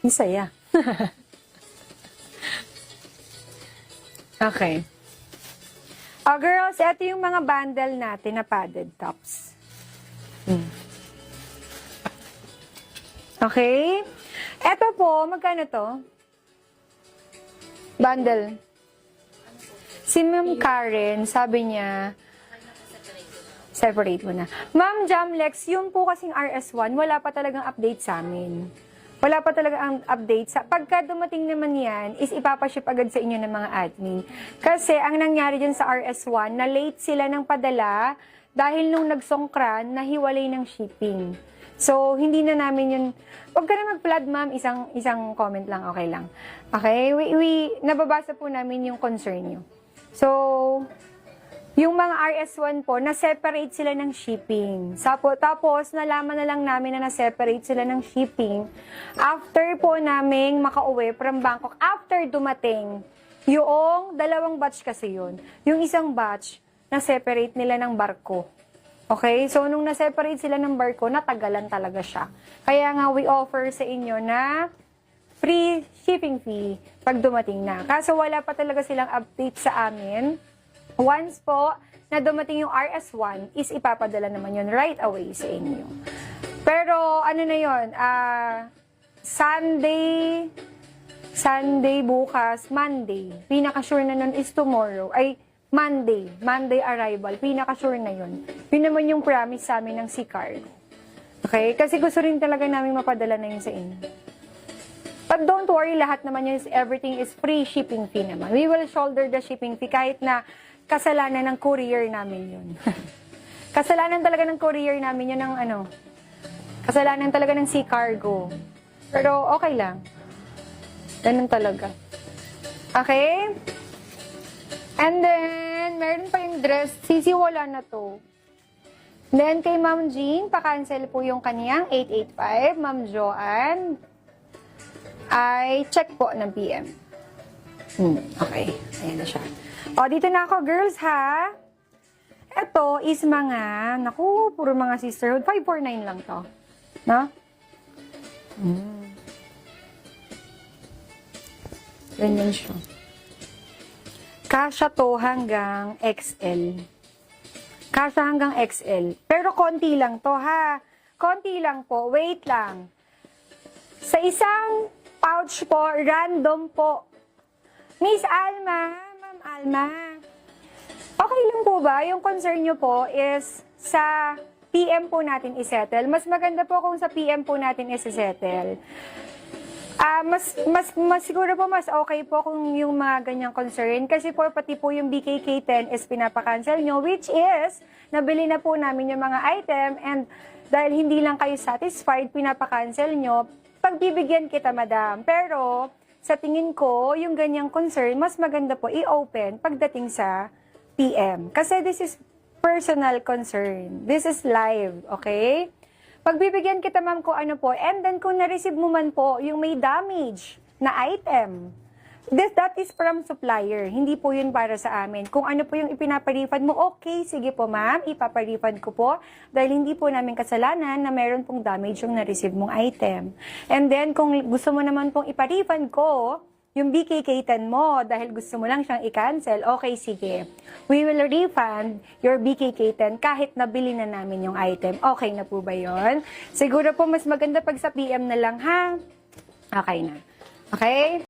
Ang saya. Okay. Oh, girls, ito yung mga bundle natin na padded tops. Okay? Ito po, magkano to? Bundle. Si Ma'am Karen, sabi niya, separate mo na. Ma'am Jamlex, yung po kasing RS1, wala pa talagang update sa amin. Wala pa talaga ang update. Pagka dumating naman yan, is ipapaship agad sa inyo ng mga admin. Kasi ang nangyari dyan sa RS1, na late sila ng padala dahil nung nagsongkran, nahiwalay ng shipping. So, hindi na namin yun. Huwag ka na mag-flood, ma'am. Isang comment lang, okay lang. Okay? Nababasa po namin yung concern nyo. So, yung mga RS1 po, na-separate sila ng shipping. Tapos, nalaman na lang namin na na-separate sila ng shipping after po naming makauwi from Bangkok. After dumating, yung dalawang batch kasi yun. Yung isang batch, na-separate nila ng barko. Okay? So, nung na-separate sila ng barko, natagalan talaga siya. Kaya nga, we offer sa inyo na free shipping fee pag dumating na. Kaso wala pa talaga silang update sa amin. Once po na dumating yung RS1, is ipapadala naman yun right away sa inyo. Pero ano na yun, Sunday bukas, Monday. Pinaka-sure na nun is tomorrow. Ay, Monday arrival. Pinaka-sure na yun. Yun naman yung promise sa amin ng C-Card. Okay? Kasi gusto rin talaga namin mapadala na yun sa inyo. But don't worry, lahat naman yun, everything is free shipping fee naman. We will shoulder the shipping fee kahit na kasalanan ng courier namin yun. Kasalanan talaga ng courier namin yun ng ano. Kasalanan talaga ng Sea Cargo. Pero okay lang. Ganun talaga. Okay? And then, meron pa yung dress. Sisiwala na to. Then, kay Ma'am Jean, pa-cancel po yung kaniyang 885. Ma'am Joanne, ay check po ng PM. Okay. Ayan na siya. O, dito na ako, girls, ha? Ito is mga, naku, puro mga sisterhood. 549 lang to. No? Ganyan siya. Kasya to hanggang XL. Kasya hanggang XL. Pero konti lang to, ha? Konti lang po. Wait lang. Sa isang pouch po, random po. Miss Alma, Ma'am Alma, okay lang po ba? Yung concern nyo po is sa PM po natin isettle. Mas maganda po kung sa PM po natin isettle. Siguro po mas okay po kung yung mga ganyang concern. Kasi po pati po yung BKK10 is pinapa-cancel nyo, which is, nabili na po namin yung mga item and dahil hindi lang kayo satisfied, pinapa-cancel nyo, pagbibigyan kita, madam. Pero, sa tingin ko, yung ganyang concern, mas maganda po i-open pagdating sa PM. Kasi this is personal concern. This is live, okay? Pagbibigyan kita, ma'am, kung ano po, and then kung na-receive mo man po yung may damage na item, that is from supplier. Hindi po yun para sa amin. Kung ano po yung ipinaparifund mo, okay, sige po, ma'am, ipaparifund ko po. Dahil hindi po namin kasalanan na meron pong damage yung na-receive mong item. And then, kung gusto mo naman pong iparifund ko, yung BKK10 mo, dahil gusto mo lang siyang i-cancel, okay, sige. We will refund your BKK10 kahit nabili na namin yung item. Okay na po ba yon? Siguro po mas maganda pag sa PM na lang, ha? Okay na. Okay?